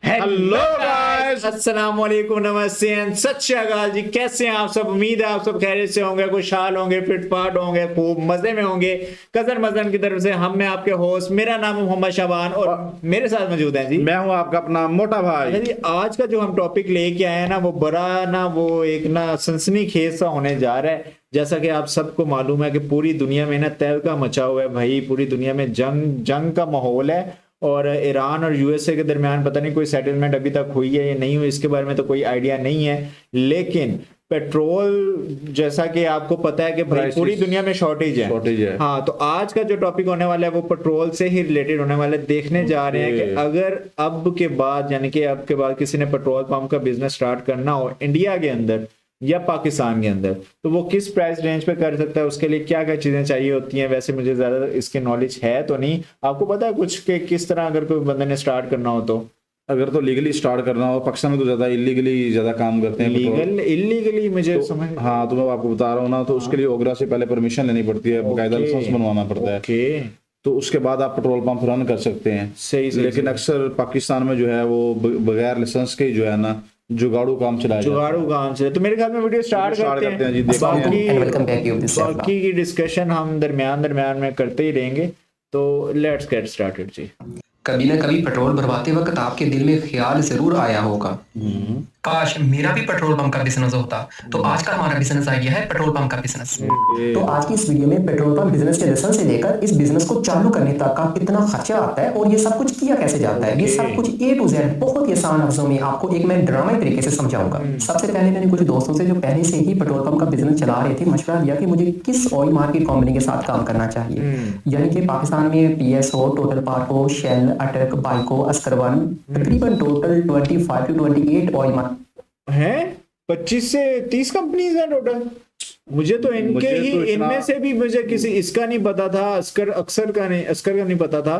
Hello guys, अस्सलाम वालेकुम, नमस्ते एंड सत श्री अकाल जी। कैसे हैं आप सब? उम्मीद है आप सब खैरियत से होंगे, खुशहाल होंगे, फिटफाट होंगे, खूब मजे में होंगे। कजर मजन की तरफ से हम मैं आपके होस्ट, मेरा नाम है मोहम्मद शाबान और मेरे साथ मौजूद हैं जी। मैं हूं आपका अपना मोटा भाई। अच्छा जी, आज का जो हम टॉपिक लेके आए हैं ना, वो बड़ा ना वो एक ना सनसनीखेज सा होने जा रहा है। जैसा कि आप सबको मालूम है कि पूरी दुनिया में ना तहलका मचा हुआ है भाई, पूरी दुनिया में जंग जंग का माहौल है। और ईरान और यूएसए के दरमियान पता नहीं कोई सेटलमेंट अभी तक हुई है या नहीं हुई, इसके बारे में तो कोई आइडिया नहीं है। लेकिन पेट्रोल, जैसा कि आपको पता है कि भाई पूरी दुनिया में शॉर्टेज है। हाँ, तो आज का जो टॉपिक होने वाला है वो पेट्रोल से ही रिलेटेड होने वाला है। देखने जा रहे हैं कि अगर अब के बाद, यानी कि अब के बाद किसी ने पेट्रोल पंप का बिजनेस स्टार्ट करना हो इंडिया के अंदर या पाकिस्तान के अंदर, तो वो किस प्राइस रेंज पे कर सकता है, उसके लिए क्या क्या चीजें चाहिए होती हैं। वैसे मुझे ज्यादा इसके नॉलेज है तो नहीं, आपको पता है कुछ कि किस तरह अगर कोई बंदे ने स्टार्ट करना हो तो? अगर तो लीगली स्टार्ट करना हो, पाकिस्तान में तो ज्यादा इलीगली ज्यादा काम करते हैं। लीगल इलीगली मुझे तो, समझ। हाँ, तो मैं आपको बता रहा हूँ ना, तो उसके लिए ओगरा से पहले परमिशन लेनी पड़ती है, बकायदा लाइसेंस बनवाना पड़ता है। तो उसके बाद आप पेट्रोल पंप रन कर सकते हैं। सही लेकिन अक्सर पाकिस्तान में जो है वो बगैर लाइसेंस के जो है ना जुगाड़ू काम चलाया जाता है। जुगाड़ू काम से तो मेरे ख्याल में वीडियो स्टार्ट करते हैं जी, देखते हैं। बाकी की डिस्कशन हम दरमियान में करते ही रहेंगे। तो लेट्स गेट स्टार्टेड जी। कभी ना कभी पेट्रोल भरवाते वक्त आपके दिल में ख्याल जरूर आया होगा, काश मेरा भी पेट्रोल पंप का बिजनेस होता। तो आज का हमारा बिजनेस आइडिया है पेट्रोल पंप का बिजनेस। तो आज की इस वीडियो में पेट्रोल पंप बिजनेस के लेसन से लेकर इस बिजनेस को चालू करने तक का कितना खर्चा आता है और ये सब कुछ किया कैसे जाता है, ये सब कुछ A to Z बहुत ही आसान लफ्जों में आपको एक मैं ड्रामा तरीके से समझाऊंगा। सबसे पहले मैंने कुछ दोस्तों से जो पहले से ही पेट्रोल पंप का बिजनेस चला रहे थे मशवरा लिया कि मुझे किस ऑयल मार्केट कंपनी के साथ काम करना चाहिए। यानी कि पाकिस्तान में PSO, टोटल पार्को, शेल, अटक, बाइको, अस्कर, तकरीबन टोटल 25 to 28 ऑयल हैं। 25 से 30 कंपनीज हैं टोटल। मुझे तो इनमें से भी मुझे किसी इसका नहीं पता था, अस्कर का नहीं पता था।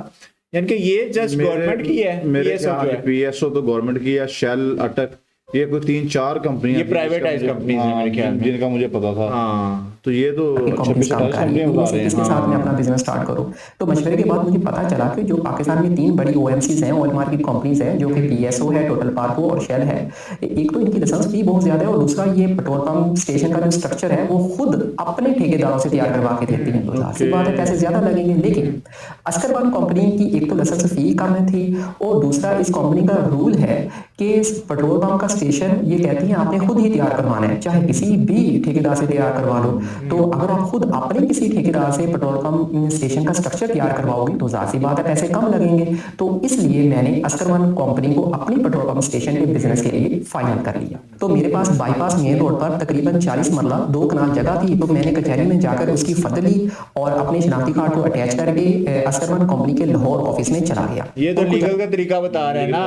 यानी कि ये जस्ट गवर्नमेंट की है। मेरे PSO तो गवर्नमेंट की है, शेल, अटक, ये कोई 3-4 कंपनी ये प्राइवेटाइज कंपनी है मेरे ख्याल में, जिनका मुझे पता था। हाँ, तो ये तो 26-28 कंपनियां बता रहे हैं। इसके साथ में अपना बिजनेस स्टार्ट करो। तो मशवरे के बाद मुझे पता चला कि जो पाकिस्तान में 3 बड़ी OMCs हैं, ऑयल मार्केट कंपनीज हैं, जो कि PSO है, टोटल पार्को और शेल है। एक तो इनकी लाइसेंस फी बहुत ज्यादा है और दूसरा ये पेट्रोल पंप स्टेशन का जो स्ट्रक्चर है वो खुद अपने ठेकेदारों से तैयार करवा के देती है। तो जाहिर सी बात है पैसे ज्यादा लगेंगे। लेकिन अस्कर कंपनी की एक तो लाइसेंस फी कम थी और दूसरा इस कंपनी का रूल है कि पेट्रोल पंप का स्टेशन ये कहती है आपने खुद ही तैयार करवाना है, चाहे किसी भी ठेकेदार से तैयार करवा लो। तो अगर आप खुद अपने किसी ठेकेदार से पेट्रोल पंप स्टेशन का स्ट्रक्चर तैयार करवाओगे तो जाहिर सी बात है पैसे कम लगेंगे। तो इसलिए मैंने अस्कर कंपनी को अपनी पेट्रोल पंप स्टेशन के बिजनेस के लिए फाइनल कर लिया। तो मेरे पास बाईपास मेन रोड पर तकरीबन 40 मरला 2 कनाल जगह थी। तो मैंने कचहरी में जाकर उसकी फर्द ली और अपने शनाख्ती कार्ड को अटैच करके अस्कर कंपनी के लाहौर ऑफिस में चला गया। ये तो लीगल का तरीका बता रहे हैं ना।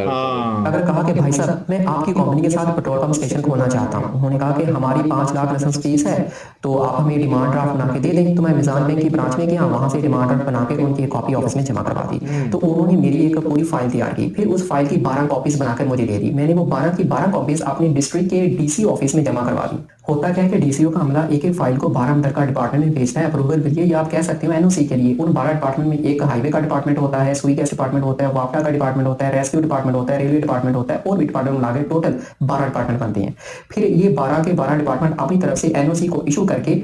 हाँ, अगर कहा कि भाई साहब मैं आपकी कंपनी के साथ पेट्रोल पंप स्टेशन खोलना चाहता हूँ, उन्होंने कहा कि हमारी 5 लाख लाइसेंस फीस है, तो आप हमें डिमांड ड्राफ्ट बना के दे दें। तो मैं मिजान बैंक की ब्रांच में गया, वहां से डिमांड ड्राफ्ट बना के उनकी कॉपी ऑफिस में जमा करवा दी। तो उन्होंने मेरी एक पूरी फाइल तैयार की, फिर उस फाइल की 12 कॉपीज बनाकर मुझे दे दी। मैंने वो 12 की 12 कॉपीज अपने डिस्ट्रिक्ट के DC ऑफिस में जमा करवा दी। होता क्या है कि DCO का अमला एक एक फाइल को 12 अंदर का डिपार्टमेंट में भेजता है अप्रूवल के लिए, या आप कह सकते हो NOC के लिए। उन 12 डिपार्टमेंट में एक हाईवे का डिपार्टमेंट होता है, सुई गैस डिपार्टमेंट होता है, वापडा का डिपार्टमेंट होता है, रेस्क्यू डिपार्टमेंट होता है, रेलवे डिपार्टमेंट होता है और भी डिपार्टमेंट मिला के टोटल 12 डिपार्टमेंट बनते हैं। फिर ये 12 के 12 डिपार्टमेंट अपनी तरफ से NOC को इशू करके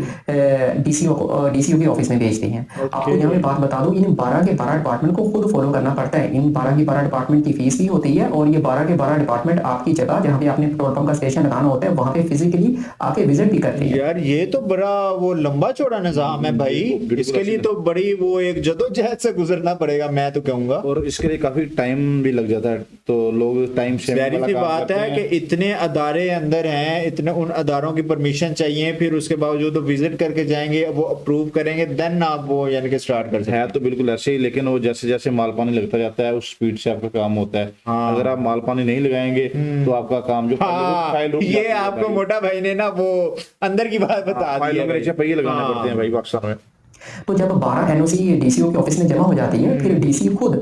DCO के ऑफिस में भेजते हैं। आपको यहाँ पे बात बता दूं, इन 12 के 12 डिपार्टमेंट को खुद फॉलो करना पड़ता है। इन 12 के 12 डिपार्टमेंट की फीस भी होती है और ये 12 के 12 डिपार्टमेंट आपकी जगह जहाँ पे आपने पेट्रोल पंप का स्टेशन लगाना होता है वहाँ पे फिजिकली आके विजिट भी करते हैं। यार ये तो बड़ा वो लंबा चौड़ा निजाम है भाई। इसके लिए तो बड़ी वो एक जदोजहद से गुजरना पड़ेगा, मैं तो कहूंगा। और इसके लिए काफी टाइम भी लग जाता है, तो लोग टाइम से सी बात है कि इतने अदारे अंदर हैं, इतने उन अदारों की परमिशन चाहिए, फिर उसके बावजूद वो विजिट करके जाएंगे, वो अप्रूव करेंगे, देन आप वो यानी कि स्टार्ट कर सकते हैं। तो बिल्कुल ऐसे ही, लेकिन वो जैसे जैसे माल पानी लगता जाता है उस स्पीड से आपका काम होता है। हाँ। अगर आप माल पानी नहीं लगाएंगे तो आपका काम जो ये आपको मोटा भाई ने ना वो अंदर की बात बता दी है। पहिए लगाने पड़ते हैं भाई पाकिस्तान में। तो जब 12 एनओसी डीसीओ के ऑफिस में जमा हो जाती है, फिर डीसी खुद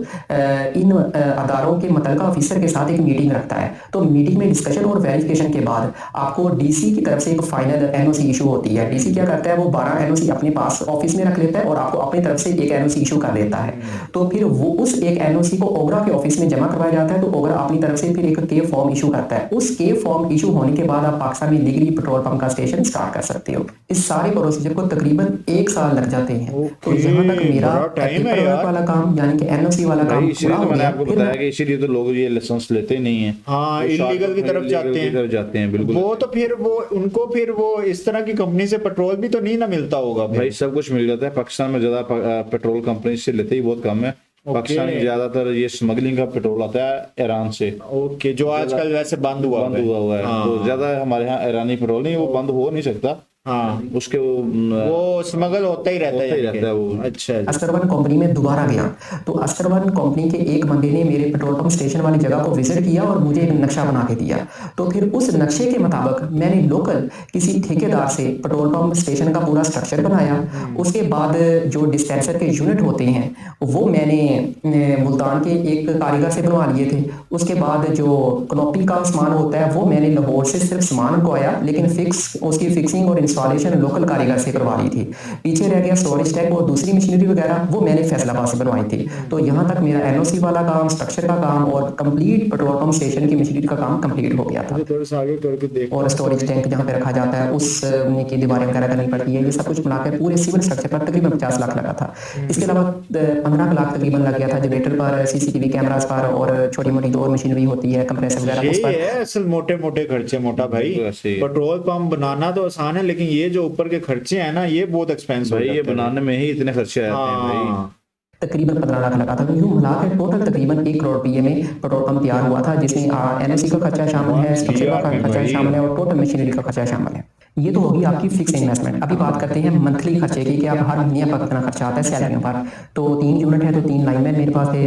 इन अदारों के मुतल्लिका ऑफिसर के साथ एक मीटिंग रखता है। तो मीटिंग में डिस्कशन और वेरिफिकेशन के बाद आपको डीसी की तरफ से एक फाइनल एनओसी इशू होती है। डीसी क्या करता है, वो 12 एनओसी अपने पास ऑफिस में रख लेता है और आपको अपनी तरफ से एक एनओसी इशू कर देता है। तो फिर वो उस एक एनओसी को ओगरा के ऑफिस में जमा करवाया जाता है। तो ओगरा अपनी तरफ से फिर एक के फॉर्म इशू करता है। उस के फॉर्म इशू होने के बाद आप पाकिस्तान में लीगली पेट्रोल पंप का स्टेशन स्टार्ट कर सकते हो। इस सारे प्रोसीजर को तकरीबन 1 साल लग जाते हैं। तो यहाँ तक मेरा बड़ा टाइम है यार। वाला काम यानी कि एनओसी वाला काम भाई इसीलिए पूरा तो हो मैंने गया। आपको फिर बताया कि इसीलिए तो लोग ये लाइसेंस लेते ही नहीं है। हाँ, वो इलीगल की shortcut तरफ में जाते illegal हैं। की तरफ जाते हैं, बिल्कुल। वो तो फिर वो उनको फिर वो इस तरह की कंपनी से पेट्रोल भी तो नहीं ना मिलता होगा फिर। भाई सब कुछ मिल जाता है। पाकिस्तान में ज्यादा पेट्रोल कंपनी से लेते ही बहुत कम है। पाकिस्तान में ज्यादातर ये स्मगलिंग का पेट्रोल आता है ईरान से, ओके, जो आजकल वैसे बंद हुआ हुआ है। हाँ। तो ज्यादा हमारे यहाँ ईरानी पेट्रोल नहीं, वो बंद हो नहीं सकता। हाँ, उसके वो स्मगल होता ही रहता है, होता ही यानी रहता है कि। वो। अच्छा जी। अस्करवन कंपनी में दोबारा गया तो अस्करवन कंपनी के एक बंदे ने मेरे पेट्रोल पंप स्टेशन वाली जगह को विजिट किया और मुझे एक नक्शा बना के दिया। तो फिर उस नक्शे के मुताबिक मैंने लोकल किसी ठेकेदार से पेट्रोल पंप स्टेशन का पूरा स्ट्रक्चर बनाया। उसके बाद जो डिस्पेंसर के यूनिट होते हैं वो मैंने मुल्तान के एक कारीगर से बनवा लिए थे। उसके बाद जो कनोपी का सामान होता है वो मैंने लाहौर से सिर्फ सामान मंगवाया, लेकिन उसकी फिक्सिंग और इंस्टॉलेशन लोकल कारीगर से करवा ली थी। पीछे रह गया स्टोरेज टैंक और दूसरी मशीनरी वगैरह, वो मैंने फैसलाबाद से बनवाई थी। तो यहाँ तक मेरा एनओसी वाला काम, स्ट्रक्चर का काम और कंप्लीट पेट्रोल पंप स्टेशन की मशीनरी का काम कंप्लीट हो गया था। थोड़ा सा आगे करके देख। और स्टोरेज टैंक जहाँ पे रखा जाता है उस की दीवारें वगैरह करनी पड़ती है। ये सब कुछ मिलाकर पूरे सिविल स्ट्रक्चर पर तकरीबन 50 लाख लगा था। इसके अलावा 15 लाख तकरीबन लग गया था जनरेटर पर, सीसीटीवी कैमरास पर और छोटी मोटी जो और मशीनरी होती है कंप्रेसर वगैरह उस यही पर। है असल मोटे मोटे खर्चे मोटा भाई। ऐसे ही है। पेट्रोल पंप बनाना तो आसान है, लेकिन ये जो ऊपर के खर्चे हैं ना, ये बहुत एक्सपेंसिव भाई ये बनाने में ही इतने खर्चे आते हैं भाई। हाँ। तकरीबन 15 लाख लगा था। तो यूं मिलाकर टोटल तकरीबन 1 करोड़ रुपये में पेट्रोल पंप तैयार हुआ था, जिसमें एनओसी का खर्चा शामिल है, स्ट्रक्चर का खर्चा शामिल है और टोटल मशीनरी का खर्चा शामिल है। ये तो होगी आपकी फिक्स इन्वेस्टमेंट। अभी बात करते हैं मंथली खर्चे की कि आप हर महीने पर कितना खर्चा आता है सैलरियों पर। तो 3 यूनिट है तो 3 लाइनमैन मेरे पास थे,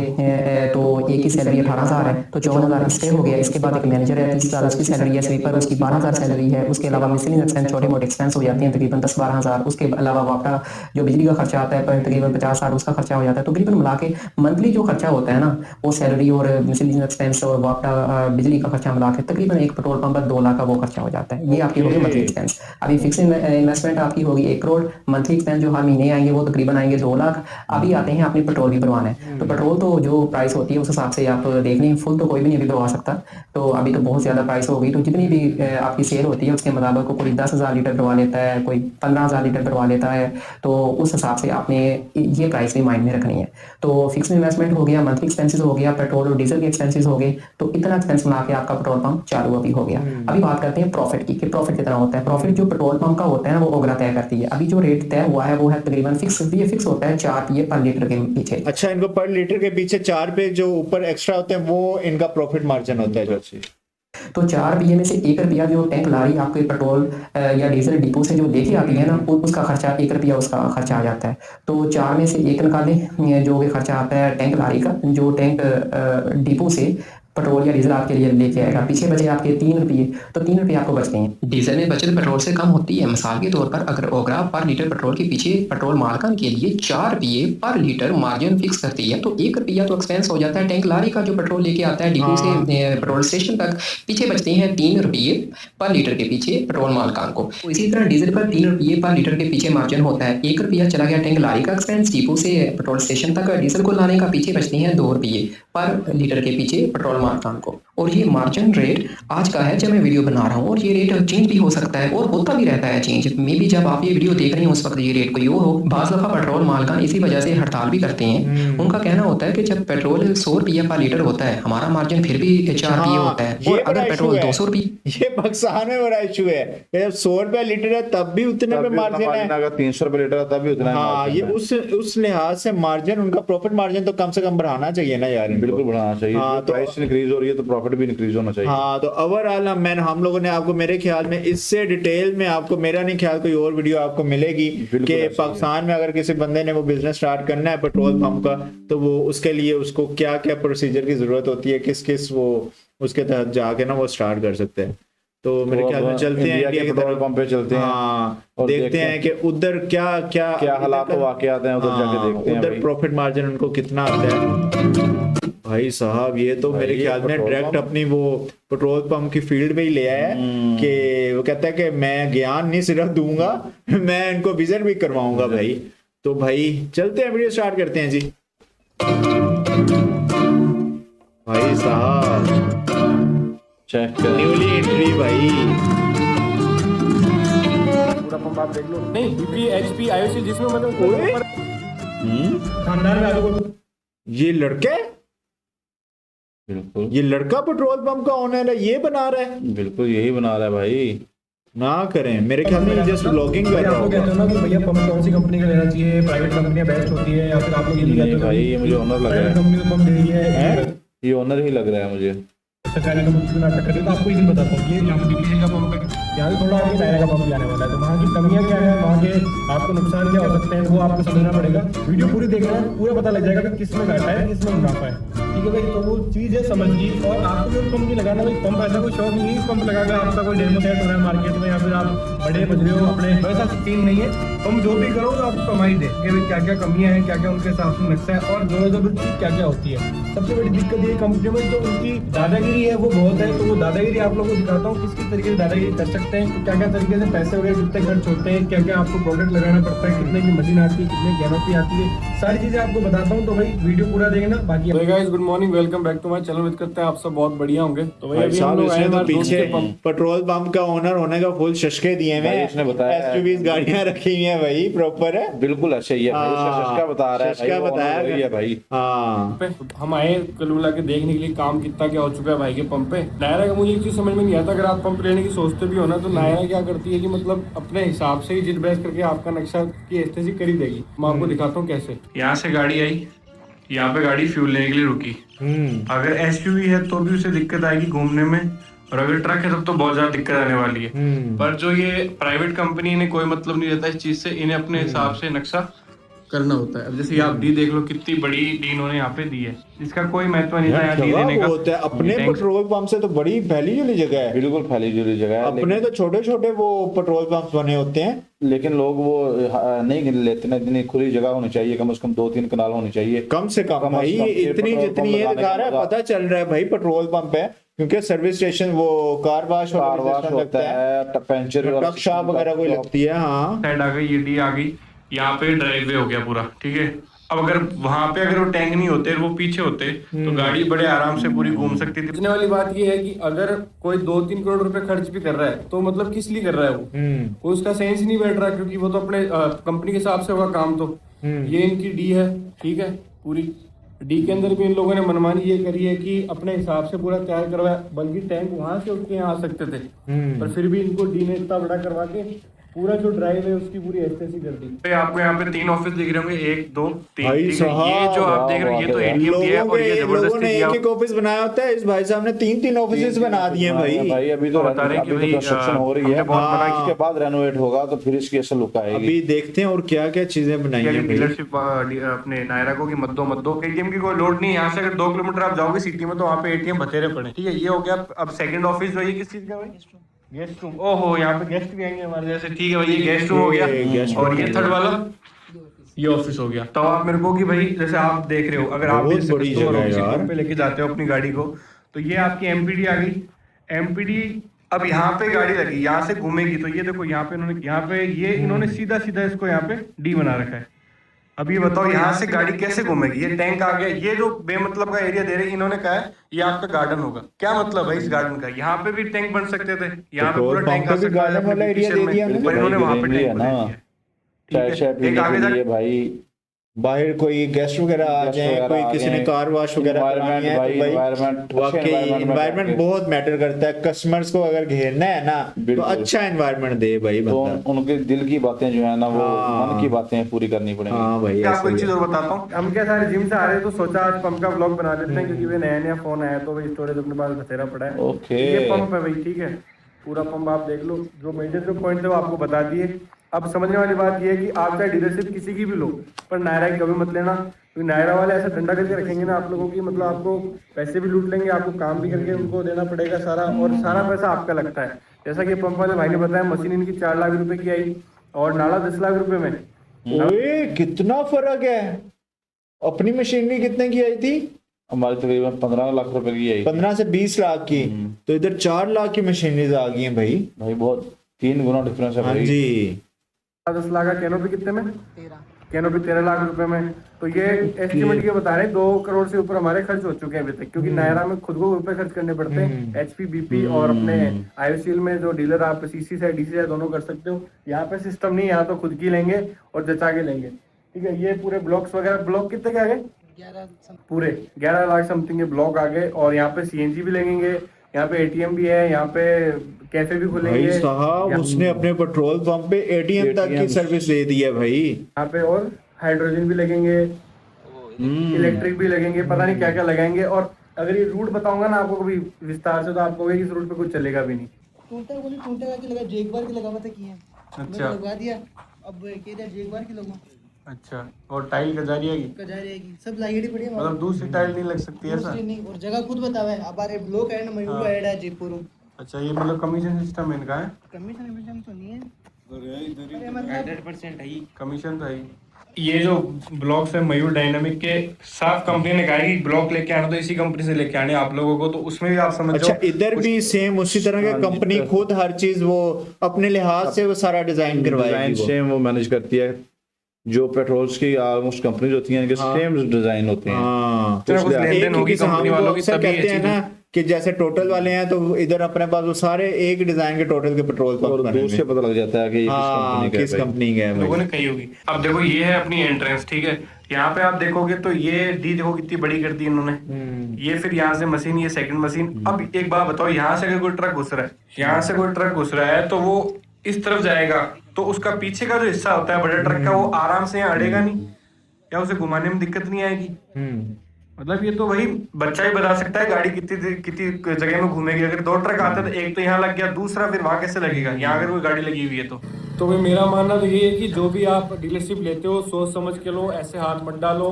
तो एक की सैलरी 18,000 है, तो 54,000 इससे हो गया। इसके बाद एक मैनेजर है 30,000 उसकी सैलरी है, स्वीपर उसकी 12,000 सैलरी है। उसके अलावा मिसलिनियस एक्सपेंस छोटे मोटे एक्सपेंस हो जाते हैं तकरीबन 10-12,000। उसके अलावा वापटा जो बिजली का खर्चा आता है तकरीबन 50,000 उसका खर्चा हो जाता है। तो तकरीबन मिला के मंथली जो खर्चा होता है ना, वो सैलरी और मिसलिनियस एक्सपेंस और वापटा बिजली का खर्चा मिला के तकरीबन एक पेट्रोल पंप पर 2 लाख का वो खर्चा हो जाता है। ये आपकी होगी मंथली एक्सपेंस। अभी फिक्स इन्वेस्टमेंट आपकी होगी 1 करोड़, मंथली एक्सपेंस जो हर महीने आएंगे वो तकरीबन आएंगे 2 लाख। अभी आते हैं अपनी पेट्रोल भी भरवाना है। तो पेट्रोल तो जो प्राइस होती है उस हिसाब से आप देख लें, फुल तो कोई भी नहीं अभी भरवा सकता। तो अभी तो बहुत ज़्यादा प्राइस हो गई। तो जितनी भी आपकी सेल होती है उसके मुताबिक कोई 10,000 लीटर भरवा लेता है, कोई 15,000 लीटर भरवा लेता है। तो उस हिसाब से आपने ये प्राइस भी माइंड में रखनी है। तो फिक्स इन्वेस्टमेंट हो गया, मंथली एक्सपेंसेस हो गया, पेट्रोल और डीजल के एक्सपेंसेस हो गए। तो इतना एक्सपेंस मिला के आपका पेट्रोल पंप चालू अभी हो गया। अभी बात करते हैं प्रॉफिट की कि प्रॉफिट कितना होता है। प्रॉफिट जो पेट्रोल पंप का होता है ना वो ओगरा तय करती है। अभी जो रेट तय हुआ है वो है तकरीबन फिक्स होता है 4 रुपये पर लीटर के पीछे। अच्छा, इनको पर लीटर के पीछे 4 पे जो ऊपर एक्स्ट्रा होते हैं वो इनका प्रॉफिट मार्जिन होता है। तो 4 रुपये में से 1 रुपया जो टैंक लारी आपके पेट्रोल या डीजल डिपो से जो लेके आती है ना, उसका खर्चा 1 रुपया उसका खर्चा आ जाता है। तो 4 में से 1 निकालें जो भी खर्चा आता है टैंक लारी का, जो टैंक डिपो से पेट्रोल या डीजल आपके लिए लेके आएगा, पीछे बचे आपके 3 रुपये। तो 3 रुपये आपको बचते हैं। डीजल में बचत पेट्रोल से कम होती है। मिसाल के तौर पर अगर ओगरा पर लीटर पेट्रोल के पीछे पेट्रोल मालकान के लिए 4 रुपये पर लीटर मार्जिन फिक्स करती है, तो 1 रुपया तो एक्सपेंस हो जाता है टैंक लारी का जो पेट्रोल लेके आता है डिपो से पेट्रोल स्टेशन तक। पीछे बचते हैं 3 रुपये पर लीटर के पीछे पेट्रोल मालकान को। तो इसी तरह डीजल पर 3 रुपये पर लीटर के पीछे मार्जिन होता है। 1 रुपया चला गया टैंक लारी का एक्सपेंस डिपो से पेट्रोल स्टेशन तक डीजल को लाने का, पीछे बचते हैं 2 रुपये पर लीटर के पीछे पेट्रोल मालकान को। और ये मार्जिन रेट आज का है जब मैं वीडियो बना रहा हूँ, और ये रेट चेंज भी हो सकता है और होता भी रहता है चेंज। मे भी जब आप ये वीडियो देख रहे हैं उस वक्त ये रेट कोई और हो। बाज़ दफ़ा पेट्रोल मालकान इसी वजह से हड़ताल भी करते हैं। उनका कहना होता है कि जब पेट्रोल 100 रुपये पर लीटर होता है, हमारा मार्जिन फिर भी 4 रुपये होता है। और अगर पेट्रोल 200 रुपये, ये पाकिस्तान में बड़ा इशू है। जब 100 रुपया लीटर है तब भी उतने पे मार्जिन है। अगर 300 रुपए लीटर है तब भी उतना हाँ, ये उस लिहाज से मार्जिन, उनका प्रॉफिट मार्जिन तो कम से कम बढ़ाना चाहिए ना यार। बिल्कुल बढ़ाना चाहिए। हाँ, तो प्राइस इंक्रीज हो रही है तो प्रॉफिट भी इंक्रीज होना चाहिए। हाँ, तो ओवरऑल हम लोगों ने आपको, मेरे ख्याल में इससे डिटेल में आपको, मेरा नहीं ख्याल कोई और वीडियो आपको मिलेगी कि पाकिस्तान में अगर किसी बंदे ने वो बिजनेस स्टार्ट करना है पेट्रोल पंप का, तो वो उसके लिए उसको क्या क्या प्रोसीजर की जरूरत होती है, किस किस वो उसके तहत जाके ना वो स्टार्ट कर सकते हैं। तो मेरे ख्याल में चलते हैं इंडिया के की पेट्रोल तरफ। पंप पे चलते हैं हाँ, और देखते हैं कि उधर क्या क्या क्या हालात वाकई आते हैं, उधर जाके देखते हैं उधर भाई। प्रॉफिट मार्जिन उनको कितना आता है। भाई साहब ये तो भाई मेरे ये ख्याल में पेट्रोल डायरेक्ट पंप- अपनी वो पेट्रोल पंप की फील्ड में ही ले आया है कि वो कहता है कि मैं ज्ञान नहीं सिर्फ दूंगा, मैं इनको विजिट भी करवाऊंगा भाई। तो भाई चलते हैं, वीडियो स्टार्ट करते हैं जी। भाई साहब चेक करें। न्यूली एंट्री भाई, पूरा पंप आप देख लो। नहीं बीपी एचपी आईओसी जिसमें मतलब ओए खानदान में आगे ये लड़का है, बिल्कुल ये लड़का पेट्रोल पंप का ओनर है, ये बना रहा है। बिल्कुल यही बना रहा है भाई। ना करें, मेरे ख्याल में जस्ट ब्लॉगिंग कर रहा आप लोग कहते होगा। हो ना कि भैया पंप कौन सी कंपनी का लेना चाहिए, प्राइवेट कंपनियां बेस्ट होती है, या फिर आप लोग ये नहीं कहते नहीं हो भाई, ये मुझे ऑनर लग रहा प्राइवेट है, कंपनी को पंप दे रही है ये ऑनर ही लग रहा है मुझे। सरकारी कंपनी से नाटक करते, तो आपको एक दिन बताता हूँ। ये यहाँ पे बीपीएल का पंप है, यहाँ से थोड़ा आगे नायरा का पंप जाने वाला है, तो वहाँ की कमियाँ क्या है, वहाँ के आपको नुकसान क्या हो सकते हैं, वो आपको समझना पड़ेगा। वीडियो पूरी देखना है, पूरा पता लग जाएगा कि किस में घाटा है किस में मुनाफा है, ठीक है भाई। तो वो चीज़ है समझ की, और आपको भी पंप नहीं लगाना भाई। पंप ऐसा कोई शौक नहीं है, पंप लगाकर आपका कोई डेमो सेट हो रहा है मार्केट में, या फिर आप बड़े बज रहे हो अपने, वैसा सीन नहीं है। पंप जो भी करो तो आपको कमाई दे कि भाई क्या क्या कमियां हैं, क्या क्या उनके हिसाब से नक्शा है, और जबरदस्ती क्या क्या होती है। सबसे बड़ी दिक्कत ये कंपनी में जो उनकी दादागिरी है वो बहुत है। तो वो दादागिरी आप लोगों को दिखाता हूँ किस किस तरीके से दादागिरी कर सकते हैं, क्या क्या तरीके से पैसे वगैरह कितने खर्च होते हैं, क्या क्या आपको प्रोडक्ट लगाना पड़ता है, कितने की मशीन आती है, कितने की एमआरपी आती है, सारी चीजें आपको बताता हूँ। तो भाई वीडियो पूरा देखना। बाकी guys good morning, welcome back to my channel. उम्मीद करते हैं आप सब बहुत बढ़िया होंगे। तो भाई भाई अभी हम साहब लोग आए इसने तो हमारे दोस्त पीछे के पंप। पेट्रोल पंप का ओनर होने का फुल शशके दिए हुए भाई हैं। इसने बताया है। SUVs गाड़ियां रखी हुई हैं भाई, प्रॉपर है। बिल्कुल अच्छा ही है भाई, उसका हाँ, शशका बता रहा है भाई, शशका वो बताया ऑनर वही है भाई। हाँ पे हम आए कुल मिला के देखने के लिए काम कितना क्या हो चुका है भाई के पंप पे। नायरा का मुझे एक चीज समझ में नहीं आता, अगर आप पंप लेने की सोचते भी हो ना, तो नायरा क्या करती है कि मतलब अपने हिसाब से ही जिट बेस करके आपका नक्शा की एस्थेसी कर ही देगी। मैं आपको दिखाता हूँ कैसे। यहाँ से गाड़ी आई, यहाँ पे गाड़ी फ्यूल लेने के लिए रुकी। अगर एसयूवी है तो भी उसे दिक्कत आएगी घूमने में, और अगर ट्रक है तब तो बहुत ज्यादा दिक्कत आने वाली है। पर जो ये प्राइवेट कंपनी, इन्हें कोई मतलब नहीं रहता इस चीज से, इन्हें अपने हिसाब से नक्शा करना होता है। अब जैसे आप डी देख लो, कितनी बड़ी डी इन्होंने यहाँ पे दी है, इसका कोई महत्व नहीं था यहाँ डी देने का। वो होता है अपने Thanks। पेट्रोल पंप से तो बड़ी फैली जुली जगह है। बिल्कुल फैली जुली जगह है, अपने तो छोटे छोटे वो पेट्रोल पंप बने होते हैं। लेकिन लोग वो नहीं गिन लेते ना, इतनी खुली जगह होनी चाहिए, कम से कम 2-3 कनाल होनी चाहिए। कम से कम भाई से कम ये इतनी पेट्रोल जितनी पंप ये लगाने दिखा का रहा है, मजा। पता चल रहा है भाई पेट्रोल पंप है, क्योंकि सर्विस स्टेशन वो कार वाश कार वाश होता है, पंचर ट्रक शॉप वगैरह कोई लगती है। हाँ साइड आ गई, ये डी आ गई, यहाँ पे ड्राइववे हो गया पूरा, ठीक है। अब अगर वहां पे अगर वो टैंक नहीं होते, वो पीछे होते, तो गाड़ी बड़े आराम से पूरी घूम सकती थी। पूछने वाली बात ये है कि अगर कोई 2-3 करोड़ रुपए खर्च भी कर रहा है, तो मतलब किस लिए कर रहा है वो, कोई उसका सेंस ही नहीं बैठ रहा, क्योंकि वो तो अपने कंपनी के हिसाब से होगा काम। तो ये इनकी डी है, ठीक है। पूरी डी के अंदर भी इन लोगों ने मनमानी ये करी है कि अपने हिसाब से पूरा तैयार करवाया, बल्कि टैंक वहां से उठ के यहाँ आ सकते थे, पर फिर भी इनको डी ने इतना बड़ा करवा के पूरा जो ड्राइव है उसकी पूरी एस्थेसी कर दी। आपको यहाँ पे 3 ऑफिस दिख रहे होंगे, 1 2 3, भाई ठीक है। ये जो आप देख रहे हो, ये तो एटीएम दिया है, और ये लोगों जबरदस्ती ने दिया। एक ऑफिस बनाया होता है, इस भाई साहब ने 3 ऑफिस बना दिए भाई। भाई अभी तो बता रहे हैं कि अभी तो भाई, कंस्ट्रक्शन हो रही है, हमने बहुत बड़ा- इसके बाद रेनोवेट होगा तो फिर इसकी असल लुक आएगी। अभी देखते हैं और क्या क्या चीजें बनाई हैं भाई। डीलरशिप अपने नायरा को कि मत दो एटीएम की कोई लोड नहीं है। यहाँ से अगर 2 किलोमीटर आप जाओगे सिटी में, तो वहाँ पे एटीएम बतेरे पड़े, ठीक है। ये हो गया। अब सेकंड ऑफिस जो है, ये किस चीज का भाई? Guest room. ओहो, यहाँ पे गेस्ट भी आएंगे हमारे जैसे, ठीक है भाई। ये गेस्ट रूम हो गया, गेस्ट और ये थर्ड वाला ये ऑफिस हो गया। तो आप मेरे को कि भाई जैसे आप देख रहे हो, अगर आप बहुत जैसे बड़ी customer हो, जगह है किसी यार। पंप पे लेके जाते हो अपनी गाड़ी को, तो ये आपकी एमपीडी आ गई। एमपीडी अब यहाँ पे गाड़ी लगी, यहाँ से घूमेगी, तो ये देखो यहाँ पे इन्होंने सीधा सीधा इसको यहाँ पे डी बना रखा है। अब ये बताओ यहाँ से गाड़ी कैसे घूमेगी? ये टैंक आ गया, ये जो बेमतलब का एरिया दे रहे हैं, इन्होंने कहा है ये आपका गार्डन होगा। क्या मतलब है इस गार्डन का? यहाँ पे भी टैंक बन सकते थे, यहाँ पे पूरा पेट्रोल टैंक पंप आ पे भी सकता है गार्डन वाला अपने एरिया पीछे दे दिया में, उन्होंने। पर इन्होंने वहां पे भाई, टैंक है बना ना, दिया। चाय ठीक है, पीने एक आगे के लिए जा भाई, बाहर कोई गेस्ट वगैरह आ गेस्ट जाए, वगैरह कोई आ किसी ने जाएं, कार वॉश वगैरह environment करवानी है, भाई, तो भाई environment, वाकई अच्छे environment में एनवायरनमेंट जाके। बहुत मैटर करता है। कस्टमर्स को अगर घेरना है ना, तो बिल्कुल। अच्छा एनवायरनमेंट दे भाई तो बंदा। उनके दिल की बातें जो है ना, वो हाँ। मन की बातें पूरी करनी पड़ेंगी। हाँ भाई आपको एक ऐसे चीज ही है। और बताता हूँ। हम क्या सारे जिम से आ रहे हैं, तो सोचा आज पंप का ब्लॉग बना लेते हैं, क्योंकि वे नया फोन आया, तो भाई स्टोरेज अपने पास बथेरा पड़ा है। ओके। ये पंप है भाई, ठीक है। पूरा पंप आप देख लो, जो मेजर जो पॉइंट है वो आपको बता दिए। अब समझने वाली बात यह है कि आप चाहे डीलरशिप किसी की भी लो, पर नायरा की कभी मत लेना, क्योंकि नायरा वाले ऐसा डंडा करके रखेंगे ना आप लोगों की, मतलब आपको पैसे भी लूट लेंगे, आपको काम भी करके उनको देना पड़ेगा सारा, और सारा पैसा आपका लगता है। जैसा कि पंप वाले भाई ने बताया, मशीन इनकी 4 लाख रुपए की आई और नाला 10 लाख रुपए में। ओए कितना फर्क है। अपनी मशीनरी कितने की आई थी? हमारी तकरीबन 15 लाख रुपए की आई 15 से 20 लाख की, तो इधर 4 लाख की मशीनरीज आ गई हैं भाई। भाई, बहुत 3 गुना डिफरेंस है हाँ भाई। जी। 10 लाख का कैनोपी कितने में? कैनोपी 13 लाख रुपए में। तो ये एस्टिमेट ये बता रहे हैं 2 करोड़ से ऊपर हमारे खर्च हो चुके हैं अभी तक, क्योंकि नायरा में खुद को रुपए खर्च करने पड़ते हैं। एचपी बीपी और अपने आईओसीएल में जो डीलर आप सीसी से डीसी से दोनों कर सकते हो। यहाँ पे सिस्टम नहीं, यहाँ तो खुद की लेंगे और जचा के लेंगे। ठीक है, ये पूरे ब्लॉक्स वगैरह, ब्लॉक कितने के आ गए? पूरे 11 लाख समथिंग के ब्लॉक आ गए। और यहाँ पे सीएनजी भी लगेंगे, यहाँ पे एटीएम भी है, यहाँ पे कैफे भी खुलेंगे भाई साहब, उसने अपने पेट्रोल पंप पे एटीएम तक की सर्विस दे दी है भाई। यहाँ पे और हाइड्रोजन भी लगेंगे, इलेक्ट्रिक भी लगेंगे, पता नहीं क्या क्या लगाएंगे। और अगर ये रूट बताऊंगा ना आपको कभी विस्तार से, तो आपको कहोगे इस रूट पे कुछ चलेगा भी नहीं। टूटा की लगा, जो एक बार की लगा पता की है। अच्छा, लगवा दिया, अब कह दिया जो एक बार की लगा। अच्छा। और टाइल कजारिया की कजारिएगी सब लाइट पड़ी है, मतलब दूसरी टाइल नहीं लग सकती ऐसा? दूसरी नहीं। और जगह खुद बतावा है, हमारे ब्लॉक है ना, मयूर ऐड है जयपुर। अच्छा, ये मतलब कमीशन सिस्टम इनका है? कमीशन तो नहीं है, कमीशन तो है। ये जो ब्लॉक्स है मयूर डायनामिक के, साफ कंपनी ने कहा है कि ब्लॉक लेके आना तो इसी कंपनी से लेके आने आप लोगों को, तो उसमें भी आप समझ अच्छा, जाओ। इधर भी सेम उसी तरह के कंपनी खुद हर चीज वो अपने लिहाज से वो सारा डिजाइन डिजाइन करवाएगी वो। सेम वो मैनेज करती है। जो पेट्रोल्स की ऑलमोस्ट कंपनीज होती हैं, इनके सेम डिजाइन होते हैं। हाँ, कुछ लेन-देन होगी कंपनी वालों की, तभी कहते ये हैं ना कि जैसे टोटल वाले हैं तो इधर अपने पास वो सारे एक डिजाइन के टोटल के पेट्रोल पंप और दूर से पता लग जाता है कि ये हाँ, किस कंपनी का है लोगों भाई। ने कही होगी। अब देखो, ये है अपनी एंट्रेंस, ठीक है। यहाँ पे आप देखोगे तो ये डी देखो कितनी बड़ी कर दी इन्होंने। ये फिर यहाँ से मशीन, ये सेकंड मशीन। अब एक बात बताओ, यहाँ से अगर कोई ट्रक घुस रहा है, यहाँ से कोई ट्रक घुस रहा है तो वो इस तरफ जाएगा, तो उसका पीछे का जो हिस्सा होता है बड़े ट्रक का, वो आराम से यहाँ अड़ेगा नहीं, या उसे घुमाने में दिक्कत नहीं आएगी। मतलब ये तो भाई बच्चा ही बता सकता है गाड़ी कितनी जगह में घूमेगी। अगर 2 ट्रक आते हैं तो एक तो यहाँ लग गया, दूसरा फिर वहां कैसे लगेगा यहाँ अगर कोई गाड़ी लगी हुई है तो भाई मेरा मानना तो ये है कि जो भी आप डीलरशिप लेते हो सोच समझ के लो, ऐसे हाथ मत डालो।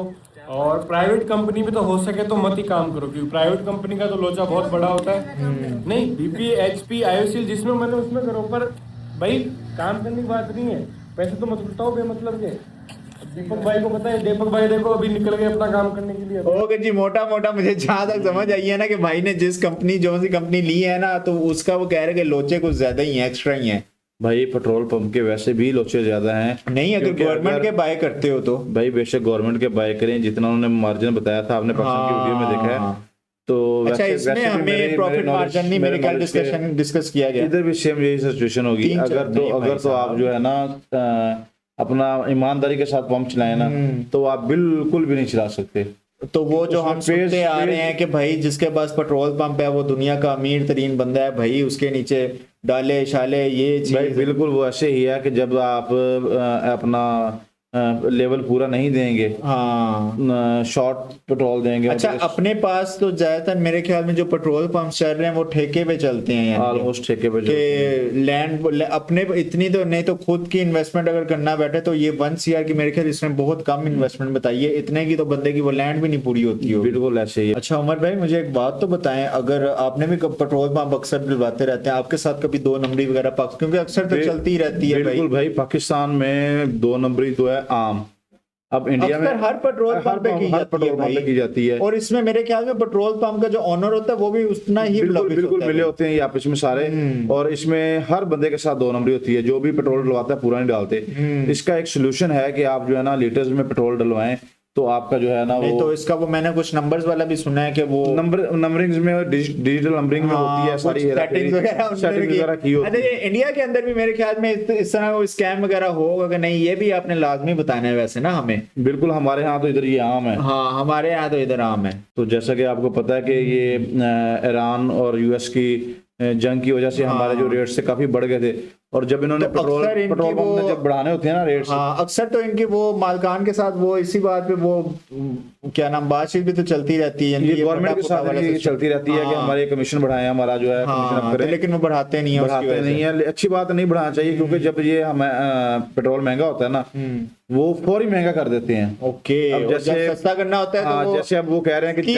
और प्राइवेट कंपनी में तो हो सके तो मत ही काम करो, क्योंकि प्राइवेट कंपनी का तो लोचा बहुत बड़ा होता है। नहीं, बीपी एचपी आईओसीएल जिसमें मैंने उसमें करो, पर भाई काम करने की बात नहीं है, पैसे तो मत उठाओ बेमतलब के। दीपक भाई को पता है, दीपक भाई देखो अभी निकल गए अपना काम करने के लिए। ओके जी, मोटा मोटा मुझे जहां तक समझ आई है ना कि भाई ने जिस कंपनी जो सी कंपनी ली है ना, तो उसका वो कह रहे हैं कि लोचे कुछ ज्यादा ही है, एक्स्ट्रा ही है। भाई पेट्रोल पंप के वैसे भी लोचे ज्यादा हैं। नहीं, अगर गवर्नमेंट के बाय करते हो तो भाई बेशक गवर्नमेंट के बाय करें, जितना उन्होंने मार्जिन बताया था आपने परसों की वीडियो में देखा है। तो अच्छा, इसमें भी हमें प्रॉफिट मार्जिन नहीं, मेरे ख्याल डिस्कस किया गया। इधर भी सेम यही सिचुएशन होगी। अगर तो आप जो है ना अपना ईमानदारी के साथ पंप चलाए ना, तो आप बिल्कुल भी नहीं चला सकते। तो वो जो हम सुनते आ रहे हैं कि भाई जिसके पास पेट्रोल पंप है वो दुनिया का अमीर तरीन बंदा है भाई, उसके नीचे डाले शाले ये भाई चीज। बिल्कुल वो ऐसे ही है कि जब आप अपना लेवल पूरा नहीं देंगे, हाँ, शॉर्ट पेट्रोल देंगे। अच्छा, अपने पास तो ज्यादातर मेरे ख्याल में जो पेट्रोल पंप चल रहे हैं वो ठेके पे चलते हैं, यानी ऑलमोस्ट ठेके पे कि लैंड अपने इतनी तो नहीं, तो खुद की इन्वेस्टमेंट अगर करना बैठे तो ये 1 CR की मेरे ख्याल इसमें बहुत कम इन्वेस्टमेंट बताई है, इतने की तो बंदे की वो लैंड भी नहीं पूरी होती हो। बिल्कुल ऐसे ही है। अच्छा उमर भाई, मुझे एक बात तो बताएं, अगर आपने भी पेट्रोल पंप अक्सर दिलवाते रहते हैं, आपके साथ कभी 2 नंबरी वगैरह क्योंकि अक्सर तो चलती ही रहती है बिल्कुल भाई, पाकिस्तान में 2 नंबरी तो है आम। अब इंडिया में हर पेट्रोल पंप पे की जाती है। और इसमें मेरे ख्याल में पेट्रोल पंप का जो ओनर होता है वो भी उतना ही बिल्कुल मिले होते हैं ये आपस में सारे। और इसमें हर बंदे के साथ 2 नंबरी होती है, जो भी पेट्रोल डलवाता है पूरा नहीं डालते। इसका एक सोल्यूशन है कि आप जो है ना लीटर्स में पेट्रोल डलवाएं, तो आपका जो है ना वो तो इसका वो मैंने कुछ नंबर्स वाला भी सुना है कि वो नंबरिंग में डिजिटल नंबरिंग में होती है सारी सेटिंग्स वगैरह की होती है। अच्छा, ये इंडिया के अंदर भी मेरे ख्याल में इस तरह वो स्कैम वगैरह होगा कि नहीं, ये भी आपने लाजमी बताना है वैसे ना हमें। बिल्कुल, हमारे यहाँ तो इधर ये आम है। हाँ, हमारे यहाँ तो इधर आम है। तो जैसा कि आपको पता है कि ये ईरान और यूएस की जंग की वजह से हमारे जो रेट्स से काफी बढ़ गए थे, और जब इन्होंने तो अक्सर इनकी पेट्रोल पंप ने जब बढ़ाने होते हैं ना रेट्स, हाँ अक्सर तो इनकी वो मालकान के साथ वो इसी बात पे वो क्या नाम बातचीत भी तो चलती रहती है, ये गवर्नमेंट के साथ इनकी चलती रहती है कि हमारे कमीशन बढ़ाए, हमारा जो है कमीशन अप करें, लेकिन वो बढ़ाते नहीं है, बढ़ाते नहीं है। अच्छी बात नहीं बढ़ाना चाहिए, क्योंकि जब ये हमें पेट्रोल महंगा होता है ना, वो फौरी महंगा कर देते हैं। ओके, अब जैसे सस्ता करना होता है तो जैसे अब वो कह रहे हैं कि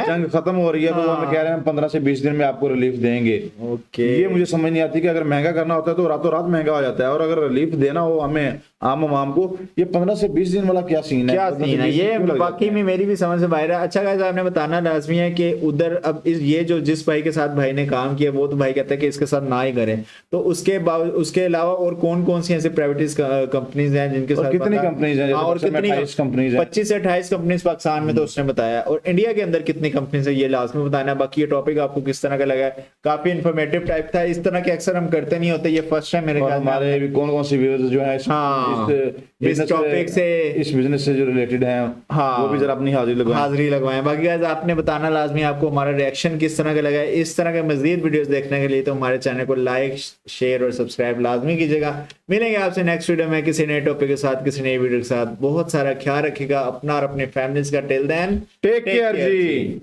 जंग खत्म हो रही है, तो वो हमें कह रहे हैं 15 से 20 दिन में आपको रिलीफ देंगे। ओके, ये मुझे समझ नहीं आती कि अगर महंगा करना होता है तो रातों रात महंगा हो जाता है, और अगर रिलीफ देना हो हमें आम आवाम को, ये 15 से 20 दिन वाला क्या सीन है? क्या सीन है ये? बाकी में मेरी भी समझ से बाहर है। अच्छा गाइस, आपने बताना लाजमी है कि उधर अब ये जो जिस भाई के साथ भाई ने काम किया, वो तो भाई कहता है कि इसके साथ ना ही करें, तो उसके अलावा और कौन कौन सी ऐसे प्राइवेट कंपनीज हैं जिनके साथ, कितनी कंपनीज हैं? और कितनी 28 कंपनीज हैं, 25 से 28 कंपनीज पाकिस्तान में तो उसने बताया, और इंडिया के अंदर कितनी कंपनीज है ये लाजमी बताना। बाकी ये टॉपिक आपको किस तरह का लगा है? काफी इन्फॉर्मेटिव टाइप था, इस तरह के अक्सर हम करते नहीं होते, ये फर्स्ट टाइम मेरे ख्याल में हमारे कौन कौन सी व्यूअर्स जो है इस टॉपिक से, इस बिजनेस से जो रिलेटेड हैं, वो भी जरा अपनी हाजिरी लगवाएं। बाकी गाइस आपने बताना लाजमी आपको हमारा रिएक्शन किस तरह का लगा है। इस तरह के मजीद वीडियोस देखने के लिए तो हमारे चैनल को लाइक, शेयर और सब्सक्राइब लाजमी कीजिएगा। मिलेंगे आपसे नेक्स्ट वीडियो में किसी नए टॉपिक के साथ, किसी नई वीडियो के साथ। बहुत सारा ख्याल रखिएगा अपना और अपने फैमिलीज का। टिल देन टेक केयर जी।